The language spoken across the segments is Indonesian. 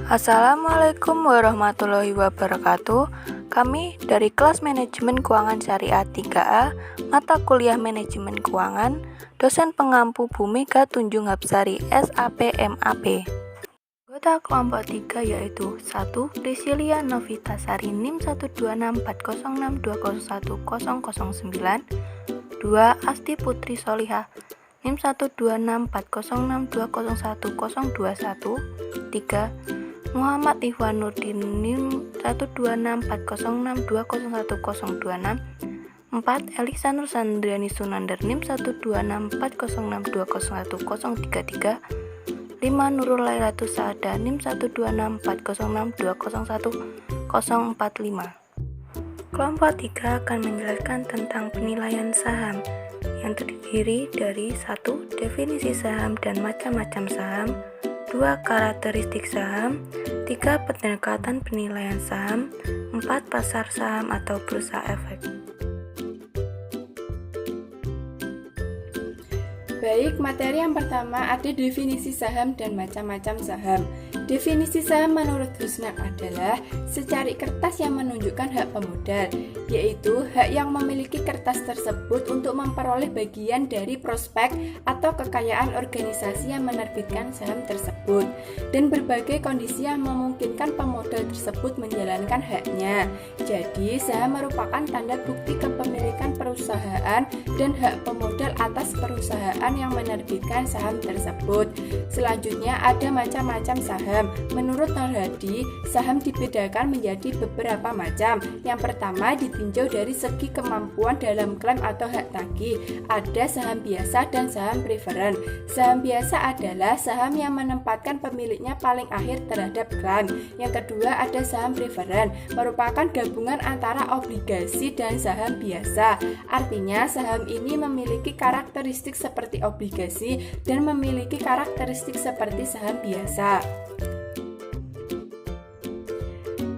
Assalamualaikum warahmatullahi wabarakatuh. Kami dari kelas Manajemen Keuangan Syariah 3A, mata kuliah Manajemen Keuangan, dosen pengampu Bhumika Tunjung Hapsari, SAP MAP. Anggota kelompok 3 yaitu 1. Priscilia Novitasari NIM 1264062011009, 2. Asti Putri Solihah NIM 1264062011021, 3. Muhammad Ihwan Nurdin NIM 1264062011026, 4. Elisa Nur Sandriani Sunander NIM 1264062011033, 5. Nurul Lairatus Saada NIM 1264062011045. Kelompok 3 akan menjelaskan tentang penilaian saham yang terdiri dari 1. Definisi saham dan macam-macam saham, 2. Karakteristik saham, 3. Pendekatan penilaian saham, 4. Pasar saham atau bursa efek. Baik, materi yang pertama ada definisi saham dan macam-macam saham. Definisi saham menurut Rusnak adalah secari kertas yang menunjukkan hak pemodal, yaitu hak yang memiliki kertas tersebut untuk memperoleh bagian dari prospek atau kekayaan organisasi yang menerbitkan saham tersebut, dan berbagai kondisi yang memungkinkan pemodal tersebut menjalankan haknya. Jadi, saham merupakan tanda bukti kepemilikan perusahaan dan hak pemodal atas perusahaan yang menerbitkan saham tersebut. Selanjutnya ada macam-macam saham. Menurut Nur Hadi, saham dibedakan menjadi beberapa macam. Yang pertama ditinjau dari segi kemampuan dalam klaim atau hak tagih. Ada saham biasa dan saham preferen. Saham biasa adalah saham yang menempatkan pemiliknya paling akhir terhadap klaim. Yang kedua ada saham preferen, merupakan gabungan antara obligasi dan saham biasa. Artinya saham ini memiliki karakteristik seperti obligasi dan memiliki karakteristik seperti saham biasa.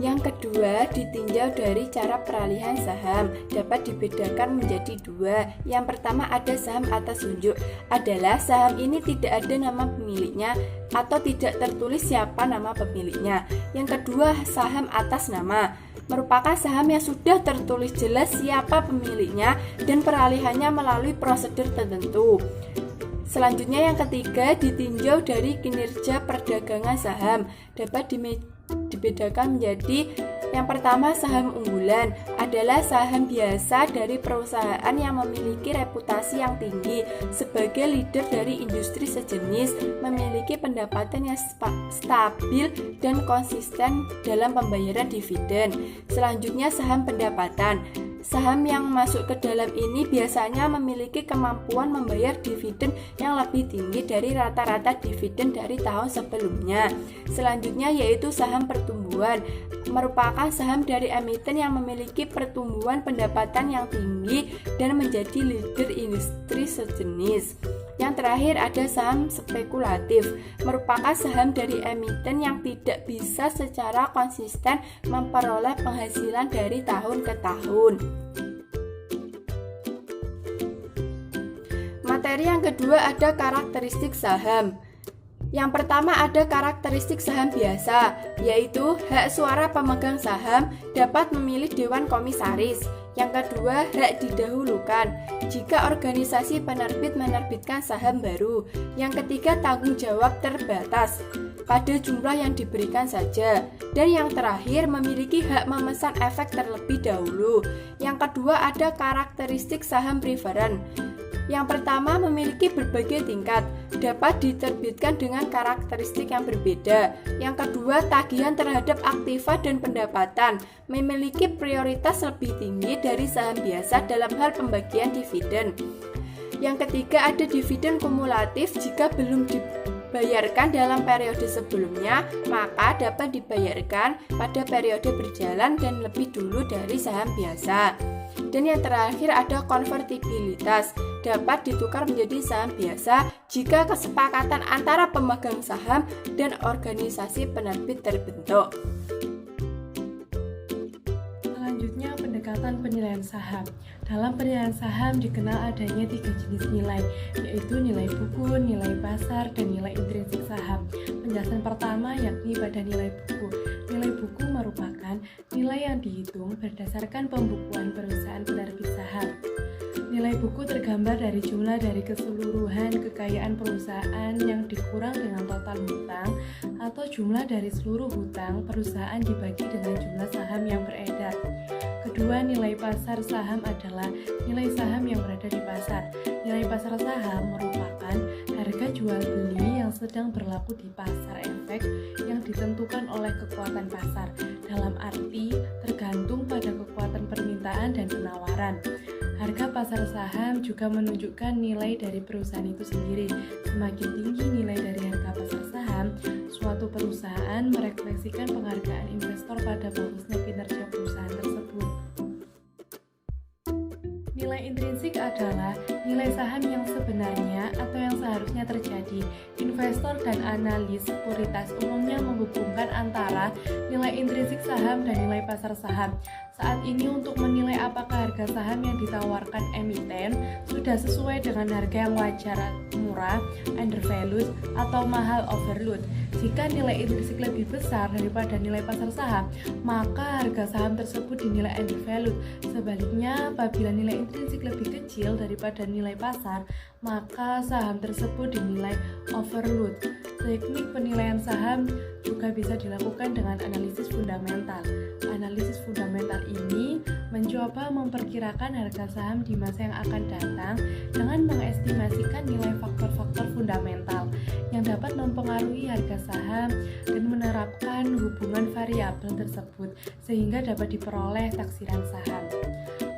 Yang kedua, ditinjau dari cara peralihan saham, dapat dibedakan menjadi dua. Yang pertama ada saham atas unjuk, adalah saham ini tidak ada nama pemiliknya atau tidak tertulis siapa nama pemiliknya. Yang kedua, saham atas nama, merupakan saham yang sudah tertulis jelas siapa pemiliknya dan peralihannya melalui prosedur tertentu. Selanjutnya yang ketiga, ditinjau dari kinerja perdagangan saham, dapat dibedakan menjadi yang pertama saham unggulan, adalah saham biasa dari perusahaan yang memiliki reputasi yang tinggi sebagai leader dari industri sejenis, memiliki pendapatan yang stabil dan konsisten dalam pembayaran dividen. Selanjutnya saham pendapatan. Saham yang masuk ke dalam ini biasanya memiliki kemampuan membayar dividen yang lebih tinggi dari rata-rata dividen dari tahun sebelumnya. Selanjutnya yaitu saham pertumbuhan, merupakan saham dari emiten yang memiliki pertumbuhan pendapatan yang tinggi dan menjadi leader industri sejenis. Yang terakhir ada saham spekulatif, merupakan saham dari emiten yang tidak bisa secara konsisten memperoleh penghasilan dari tahun ke tahun. Materi yang kedua ada karakteristik saham. Yang pertama ada karakteristik saham biasa, yaitu hak suara pemegang saham dapat memilih dewan komisaris. Yang kedua, hak didahulukan jika organisasi penerbit menerbitkan saham baru. Yang ketiga, tanggung jawab terbatas pada jumlah yang diberikan saja. Dan yang terakhir, memiliki hak memesan efek terlebih dahulu. Yang kedua, ada karakteristik saham preferen. Yang pertama, memiliki berbagai tingkat, dapat diterbitkan dengan karakteristik yang berbeda. Yang kedua, tagihan terhadap aktiva dan pendapatan, memiliki prioritas lebih tinggi dari saham biasa dalam hal pembagian dividen. Yang ketiga, ada dividen kumulatif. Jika belum dibayarkan dalam periode sebelumnya, maka dapat dibayarkan pada periode berjalan dan lebih dulu dari saham biasa. Dan yang terakhir ada konvertibilitas, dapat ditukar menjadi saham biasa jika kesepakatan antara pemegang saham dan organisasi penerbit terbentuk. Selanjutnya pendekatan penilaian saham. Dalam penilaian saham dikenal adanya 3 jenis nilai, yaitu nilai buku, nilai pasar, dan nilai intrinsik saham. penjelasan pertama yakni pada nilai buku. Nilai buku merupakan nilai yang dihitung berdasarkan pembukuan perusahaan penerbit saham. Nilai buku tergambar dari jumlah dari keseluruhan kekayaan perusahaan yang dikurang dengan total hutang atau jumlah dari seluruh hutang perusahaan dibagi dengan jumlah saham yang beredar. Kedua, nilai pasar saham adalah nilai saham yang berada di pasar. Nilai pasar saham merupakan harga jual beli yang sedang berlaku di pasar efek yang ditentukan oleh kekuatan pasar, dalam arti tergantung pada kekuatan permintaan dan penawaran. Harga pasar saham juga menunjukkan nilai dari perusahaan itu sendiri. Semakin tinggi nilai dari harga pasar saham, suatu perusahaan merefleksikan penghargaan investor pada bagusnya kinerja perusahaan tersebut. Nilai intrinsik adalah nilai saham yang sebenarnya atau yang seharusnya terjadi. Investor dan analis sekuritas umumnya menghubungkan antara nilai intrinsik saham dan nilai pasar saham. Saat ini untuk menilai apakah harga saham yang ditawarkan emiten sudah sesuai dengan harga yang wajar, murah, undervalued, atau mahal, overvalued. Jika nilai intrinsik lebih besar daripada nilai pasar saham, maka harga saham tersebut dinilai undervalued. Sebaliknya, apabila nilai intrinsik lebih kecil daripada nilai pasar, maka saham tersebut dinilai overvalued. Teknik penilaian saham juga bisa dilakukan dengan analisis fundamental. Analisis fundamental ini mencoba memperkirakan harga saham di masa yang akan datang dengan mengestimasikan nilai faktor-faktor fundamental yang dapat mempengaruhi harga saham dan menerapkan hubungan variabel tersebut sehingga dapat diperoleh taksiran saham.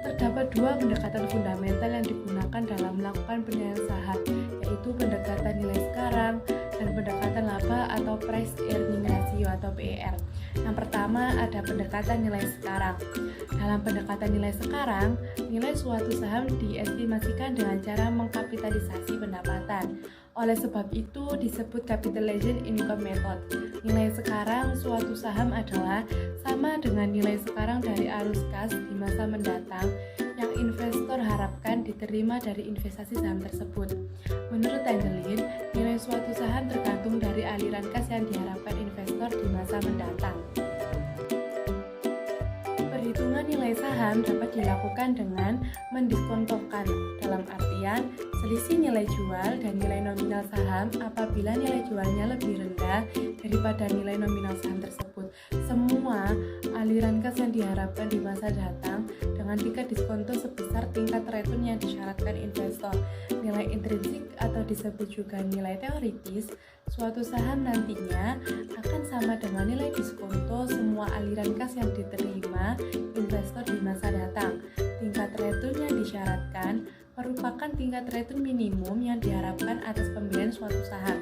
Terdapat dua pendekatan fundamental yang digunakan dalam melakukan penilaian saham, yaitu pendekatan nilai sekarang dan pendekatan laba atau price earning ratio atau PER. Yang pertama ada pendekatan nilai sekarang. Dalam pendekatan nilai sekarang, nilai suatu saham diestimasikan dengan cara mengkapitalisasi pendapatan. Oleh sebab itu disebut capitalization income method. Nilai sekarang suatu saham adalah sama dengan nilai sekarang dari arus kas di masa mendatang yang investor harapkan diterima dari investasi saham tersebut. Menurut Engelin, nilai suatu saham tergantung dari aliran kas yang diharapkan investor di masa mendatang. Perhitungan nilai saham dapat dilakukan dengan mendiskontokan, dalam artian selisih nilai jual dan nilai nominal saham apabila nilai jualnya lebih rendah daripada nilai nominal saham tersebut. Semua aliran kas yang diharapkan di masa datang dengan tingkat diskonto sebesar tingkat return yang disyaratkan investor. Nilai intrinsik atau disebut juga nilai teoritis suatu saham nantinya akan sama dengan nilai diskonto semua aliran kas yang diterima investor di masa datang. Tingkat return yang disyaratkan merupakan tingkat return minimum yang diharapkan atas pembelian suatu saham.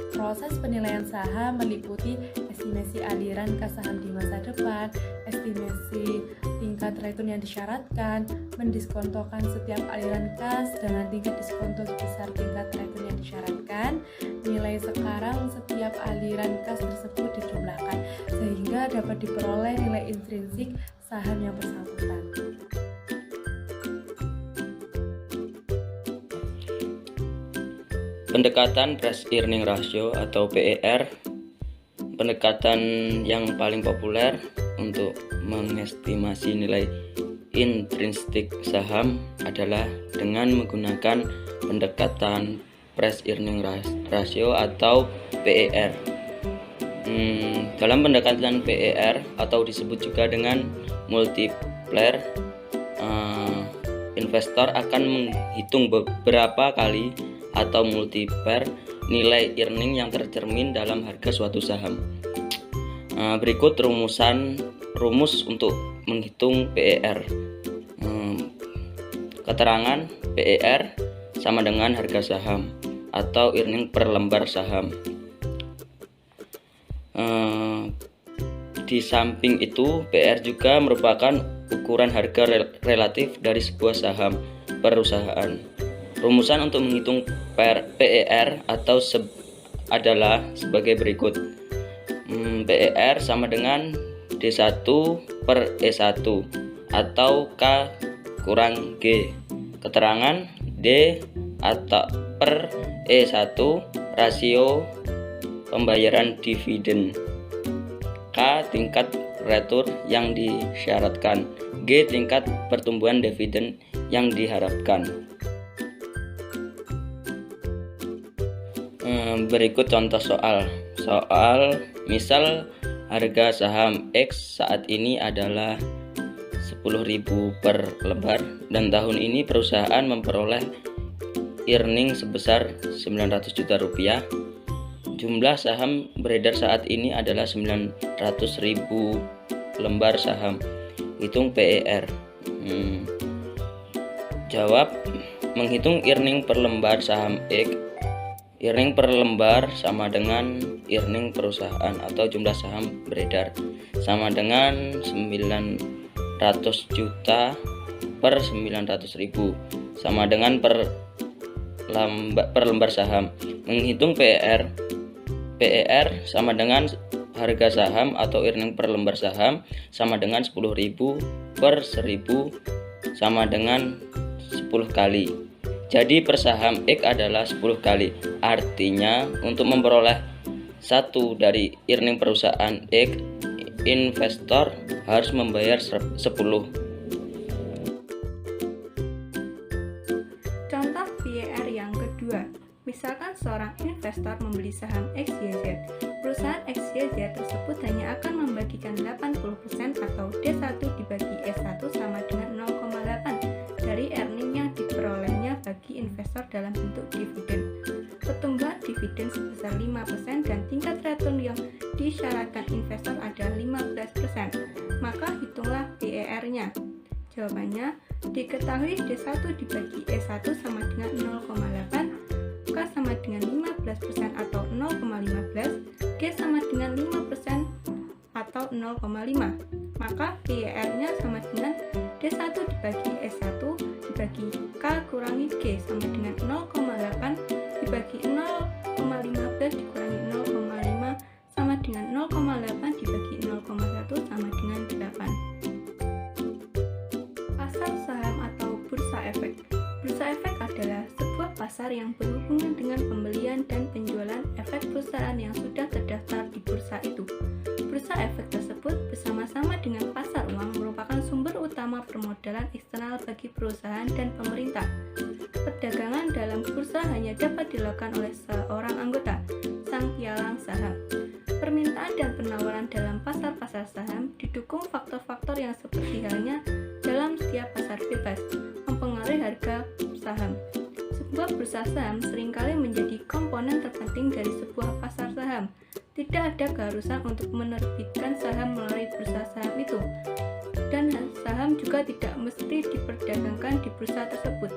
Proses penilaian saham meliputi estimasi aliran kas saham di masa depan, estimasi tingkat return yang disyaratkan, mendiskontokan setiap aliran kas dengan tingkat diskonto sebesar tingkat return yang disyaratkan, nilai sekarang setiap aliran kas tersebut dijumlahkan sehingga dapat diperoleh nilai intrinsik saham yang bersangkutan. Pendekatan price earning ratio atau PER, pendekatan yang paling populer untuk mengestimasi nilai intrinsik saham adalah dengan menggunakan pendekatan price earning ratio atau PER. Dalam pendekatan PER atau disebut juga dengan multiplier, investor akan menghitung beberapa kali atau multiplier nilai earning yang tercermin dalam harga suatu saham. Berikut rumus untuk menghitung PER. Keterangan PER sama dengan harga saham atau earning per lembar saham. Di samping itu, PER juga merupakan ukuran harga relatif dari sebuah saham perusahaan. Rumusan untuk menghitung PER atau adalah sebagai berikut. PER sama dengan D1 per E1 atau K kurang G. Keterangan D atau per E1 rasio pembayaran dividen. K. Tingkat retur yang disyaratkan. G. Tingkat pertumbuhan dividen yang diharapkan. Berikut contoh soal. Misal harga saham X saat ini adalah 10.000 per lembar dan tahun ini perusahaan memperoleh earning sebesar 900 juta rupiah. Jumlah saham beredar saat ini adalah 900.000 lembar saham. Hitung PER. Jawab, menghitung earning per lembar saham X. Earning per lembar sama dengan earning perusahaan atau jumlah saham beredar sama dengan 900 juta per 900.000 sama dengan per lembar saham. Menghitung PER. PER sama dengan harga saham atau earning per lembar saham sama dengan 10.000 per 1.000 sama dengan 10 kali. Jadi per saham X adalah 10 kali. Artinya untuk memperoleh satu dari earning perusahaan X, investor harus membayar 10. Contoh PER yang kedua. Misalkan seorang investor membeli saham XYZ. Perusahaan XYZ tersebut hanya akan membagikan 80% atau D1 dibagi S1 sama dengan 0,8 dari earning yang diperolehnya bagi investor dalam bentuk dividen. Pertumbuhan dividen sebesar 5% dan tingkat return yang disyaratkan investor adalah 15%. Maka hitunglah PER-nya. Jawabannya, diketahui D1 dibagi S1 sama dengan 0,8, K sama dengan 15% atau 0,15, G sama dengan 5% atau 0,5. Maka PER-nya sama dengan D1 dibagi S1 dibagi K kurangi G sama dengan 0,8 dibagi 0,15 dikurangi 0,5 sama dengan 0,8 dibagi 0,1 sama dengan 8. Pasar saham atau bursa efek. Bursa efek adalah sebuah pasar yang berhubungan dengan pembelian dan penjualan efek perusahaan yang sudah terdaftar di bursa itu. Bursa efek tersebut bersama-sama dengan pasar uang merupakan sumber utama permodalan eksternal bagi perusahaan dan pemerintah. Perdagangan dalam bursa hanya dapat dilakukan oleh seorang anggota, sang pialang saham. Permintaan dan penawaran dalam pasar-pasar saham didukung faktor-faktor yang seperti halnya dalam setiap pasar bebas, mempengaruhi harga saham. Sebuah bursa saham seringkali menjadi komponen terpenting dari sebuah pasar saham. Tidak ada keharusan untuk menerbitkan saham melalui bursa saham itu, dan saham juga tidak mesti diperdagangkan di bursa tersebut.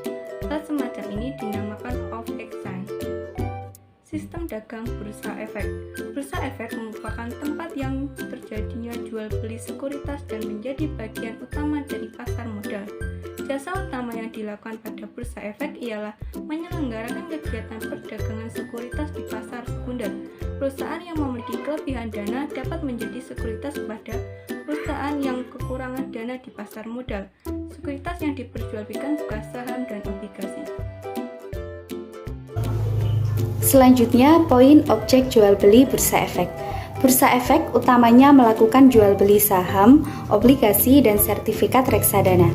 Hal semacam ini dinamakan off-exchange. Sistem dagang bursa efek. Bursa efek merupakan tempat yang terjadinya jual beli sekuritas dan menjadi bagian utama dari pasar modal. Jasa utama yang dilakukan pada bursa efek ialah menyelenggarakan kegiatan perdagangan sekuritas di pasar sekunder. Perusahaan yang memiliki kelebihan dana dapat menjadi sekuritas kepada perusahaan yang kekurangan dana di pasar modal. Sekuritas yang diperjualbelikan bukan saham dan obligasi. Selanjutnya, poin objek jual beli bursa efek. Bursa efek utamanya melakukan jual beli saham, obligasi, dan sertifikat reksadana.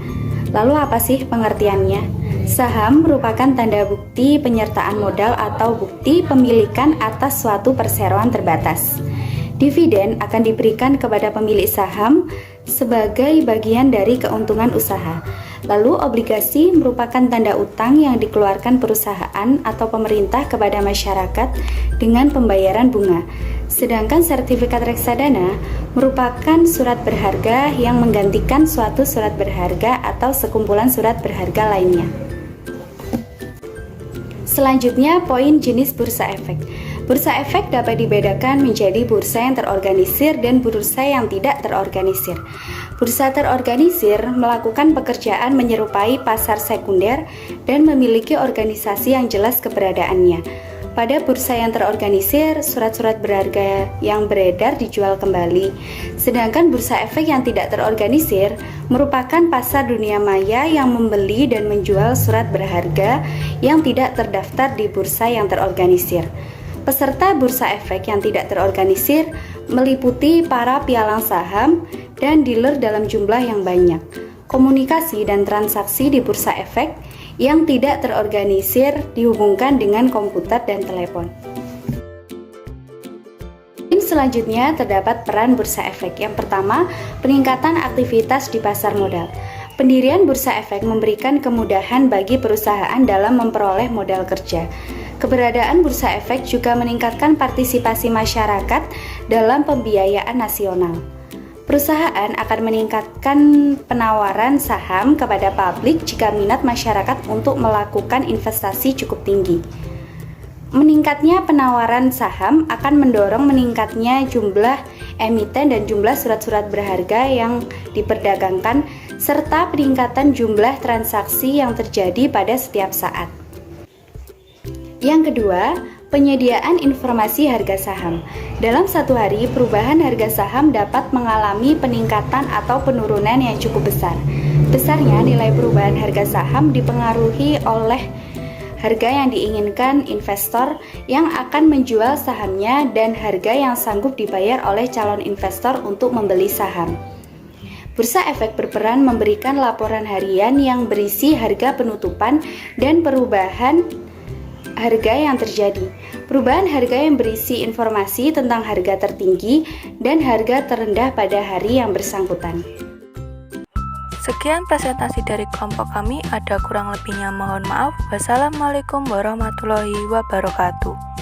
Lalu apa sih pengertiannya? Saham merupakan tanda bukti penyertaan modal atau bukti pemilikan atas suatu perseroan terbatas. Dividen akan diberikan kepada pemilik saham sebagai bagian dari keuntungan usaha. Lalu obligasi merupakan tanda utang yang dikeluarkan perusahaan atau pemerintah kepada masyarakat dengan pembayaran bunga. Sedangkan sertifikat reksadana merupakan surat berharga yang menggantikan suatu surat berharga atau sekumpulan surat berharga lainnya. Selanjutnya, poin jenis bursa efek. Bursa efek dapat dibedakan menjadi bursa yang terorganisir dan bursa yang tidak terorganisir. Bursa terorganisir melakukan pekerjaan menyerupai pasar sekunder dan memiliki organisasi yang jelas keberadaannya. Pada bursa yang terorganisir, surat-surat berharga yang beredar dijual kembali. Sedangkan bursa efek yang tidak terorganisir merupakan pasar dunia maya yang membeli dan menjual surat berharga yang tidak terdaftar di bursa yang terorganisir. Peserta bursa efek yang tidak terorganisir meliputi para pialang saham dan dealer dalam jumlah yang banyak. Komunikasi dan transaksi di bursa efek yang tidak terorganisir dihubungkan dengan komputer dan telepon. Selanjutnya terdapat peran bursa efek. Yang pertama, peningkatan aktivitas di pasar modal. Pendirian bursa efek memberikan kemudahan bagi perusahaan dalam memperoleh modal kerja. Keberadaan bursa efek juga meningkatkan partisipasi masyarakat dalam pembiayaan nasional. Perusahaan akan meningkatkan penawaran saham kepada publik jika minat masyarakat untuk melakukan investasi cukup tinggi. Meningkatnya penawaran saham akan mendorong meningkatnya jumlah emiten dan jumlah surat-surat berharga yang diperdagangkan, serta peningkatan jumlah transaksi yang terjadi pada setiap saat. Yang kedua, penyediaan informasi harga saham. Dalam satu hari, perubahan harga saham dapat mengalami peningkatan atau penurunan yang cukup besar. Besarnya nilai perubahan harga saham dipengaruhi oleh harga yang diinginkan investor yang akan menjual sahamnya dan harga yang sanggup dibayar oleh calon investor untuk membeli saham. Bursa efek berperan memberikan laporan harian yang berisi harga penutupan dan perubahan harga yang terjadi. Perubahan harga yang berisi informasi tentang harga tertinggi dan harga terendah pada hari yang bersangkutan. Sekian presentasi dari kelompok kami, ada kurang lebihnya mohon maaf. Wassalamualaikum warahmatullahi wabarakatuh.